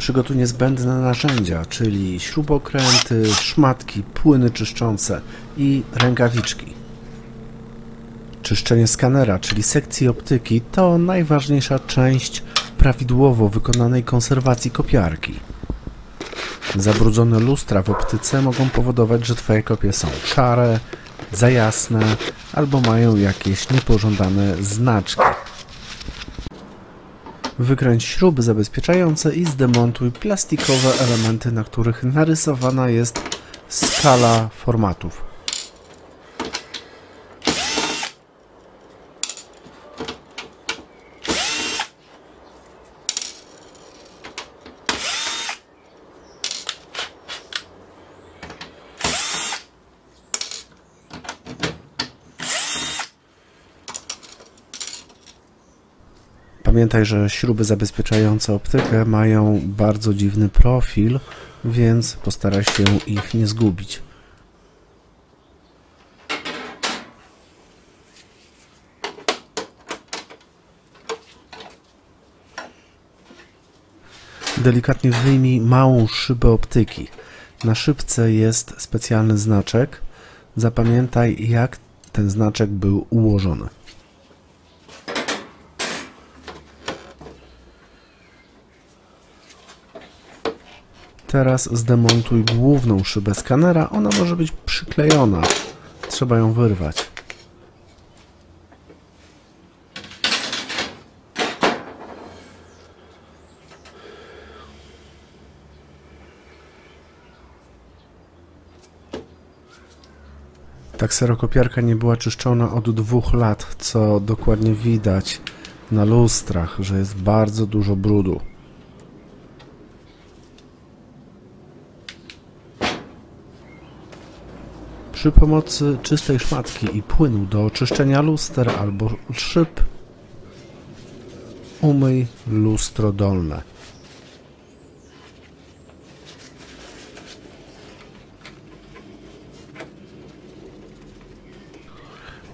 Przygotuj niezbędne narzędzia, czyli śrubokręty, szmatki, płyny czyszczące i rękawiczki. Czyszczenie skanera, czyli sekcji optyki, to najważniejsza część prawidłowo wykonanej konserwacji kopiarki. Zabrudzone lustra w optyce mogą powodować, że Twoje kopie są szare, za jasne albo mają jakieś niepożądane znaczki. Wykręć śruby zabezpieczające i zdemontuj plastikowe elementy, na których narysowana jest skala formatów. Pamiętaj, że śruby zabezpieczające optykę mają bardzo dziwny profil, więc postaraj się ich nie zgubić. Delikatnie wyjmij małą szybę optyki. Na szybce jest specjalny znaczek. Zapamiętaj, jak ten znaczek był ułożony. Teraz zdemontuj główną szybę skanera. Ona może być przyklejona. Trzeba ją wyrwać. Ta kserokopiarka nie była czyszczona od 2 lat, co dokładnie widać na lustrach, że jest bardzo dużo brudu. Przy pomocy czystej szmatki i płynu do czyszczenia luster albo szyb umyj lustro dolne.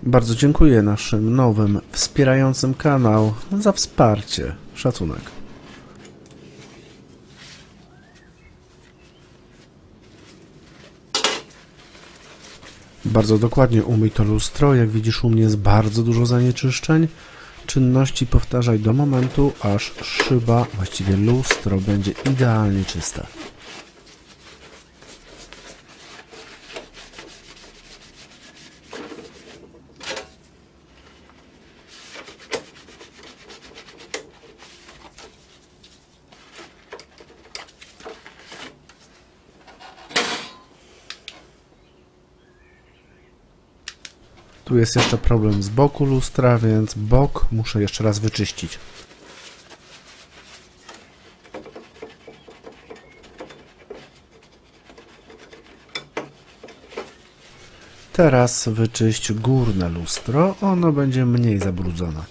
Bardzo dziękuję naszym nowym wspierającym kanał za wsparcie. Szacunek. Bardzo dokładnie umyj to lustro. Jak widzisz, u mnie jest bardzo dużo zanieczyszczeń. Czynności powtarzaj do momentu, aż szyba, właściwie lustro, będzie idealnie czyste. Tu jest jeszcze problem z boku lustra, więc bok muszę jeszcze raz wyczyścić. Teraz wyczyść górne lustro, ono będzie mniej zabrudzone.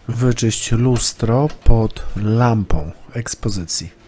Wyczyść lustro pod lampą ekspozycji.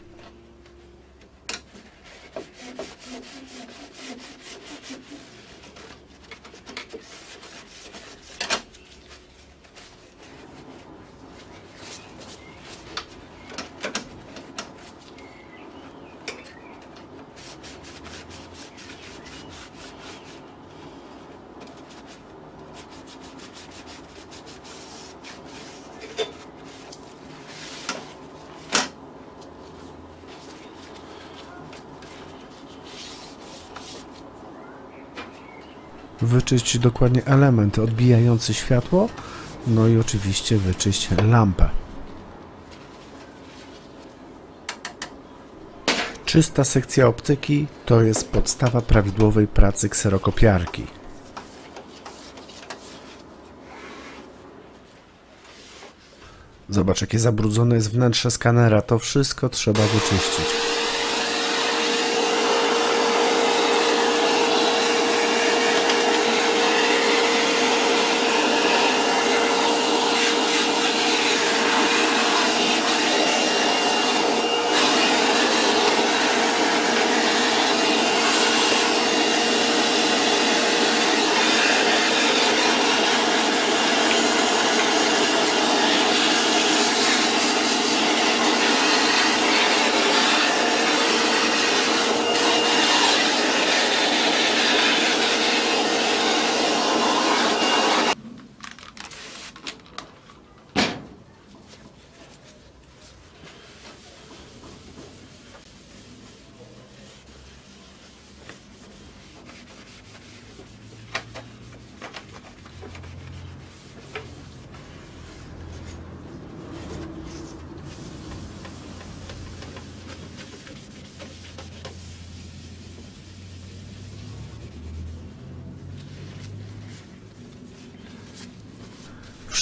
Wyczyść dokładnie element odbijający światło, no i oczywiście wyczyść lampę. Czysta sekcja optyki to jest podstawa prawidłowej pracy kserokopiarki. Zobacz, jakie zabrudzone jest wnętrze skanera, to wszystko trzeba wyczyścić.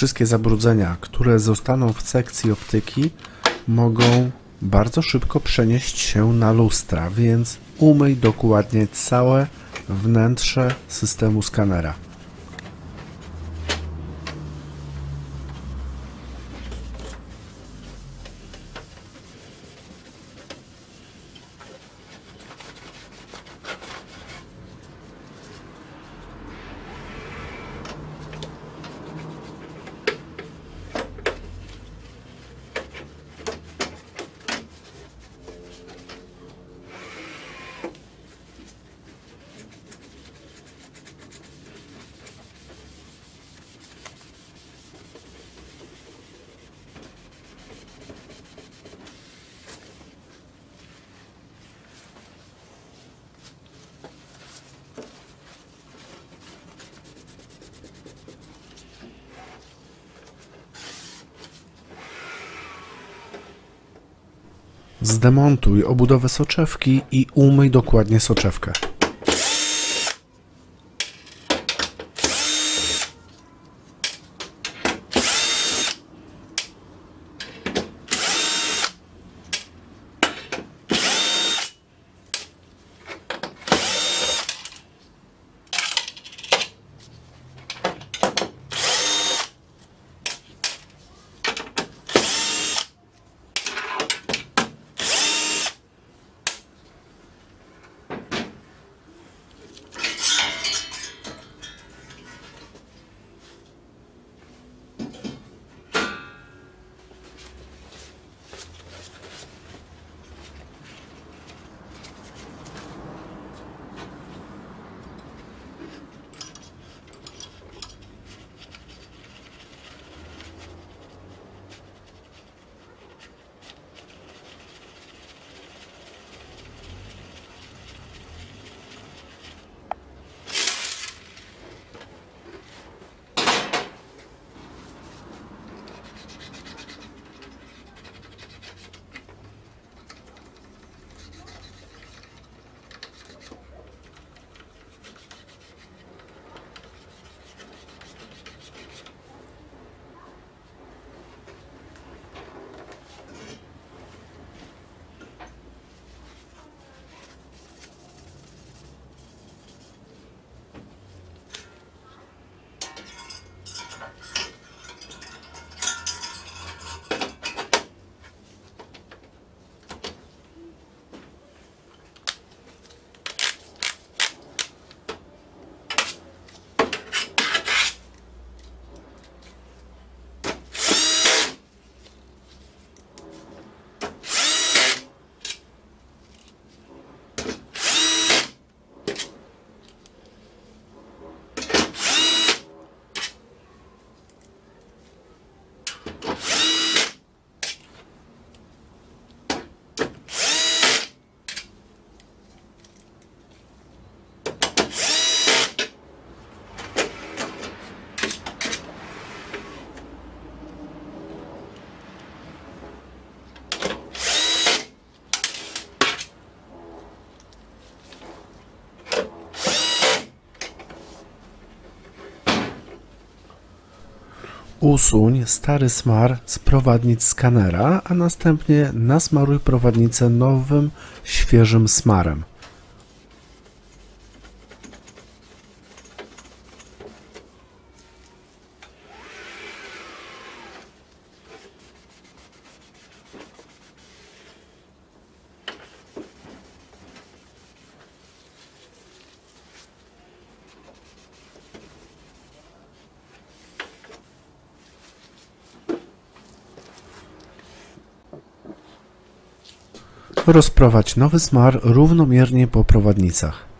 Wszystkie zabrudzenia, które zostaną w sekcji optyki, mogą bardzo szybko przenieść się na lustra, więc umyj dokładnie całe wnętrze systemu skanera. Zdemontuj obudowę soczewki i umyj dokładnie soczewkę. Usuń stary smar z prowadnic skanera, a następnie nasmaruj prowadnicę nowym, świeżym smarem. Rozprowadź nowy smar równomiernie po prowadnicach.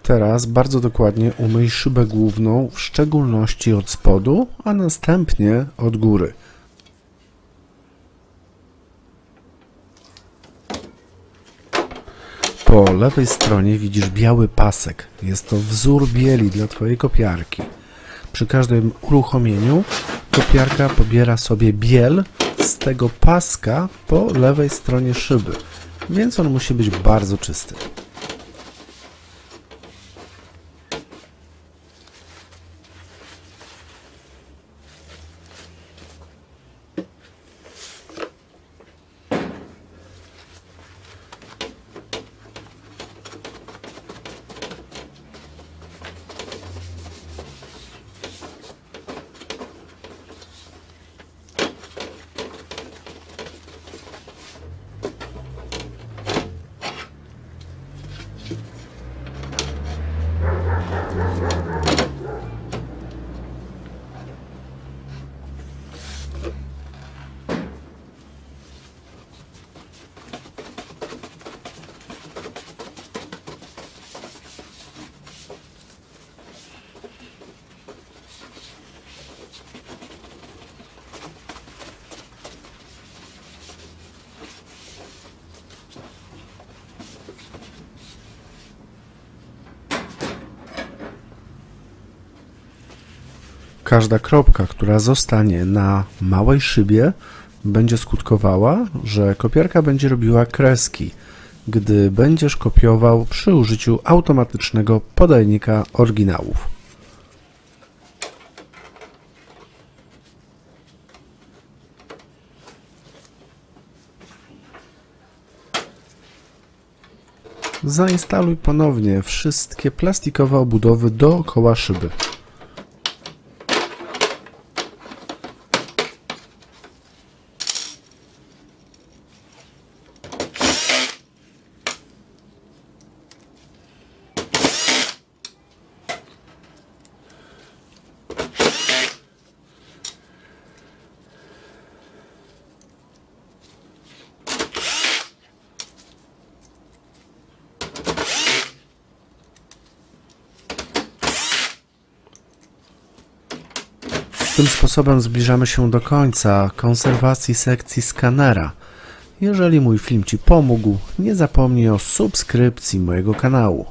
Teraz bardzo dokładnie umyj szybę główną, w szczególności od spodu, a następnie od góry. Po lewej stronie widzisz biały pasek. Jest to wzór bieli dla Twojej kopiarki. Przy każdym uruchomieniu kopiarka pobiera sobie biel z tego paska po lewej stronie szyby, więc on musi być bardzo czysty. Każda kropka, która zostanie na małej szybie, będzie skutkowała, że kopiarka będzie robiła kreski, gdy będziesz kopiował przy użyciu automatycznego podajnika oryginałów. Zainstaluj ponownie wszystkie plastikowe obudowy dookoła szyby. Tym sposobem zbliżamy się do końca konserwacji sekcji skanera. Jeżeli mój film Ci pomógł, nie zapomnij o subskrypcji mojego kanału.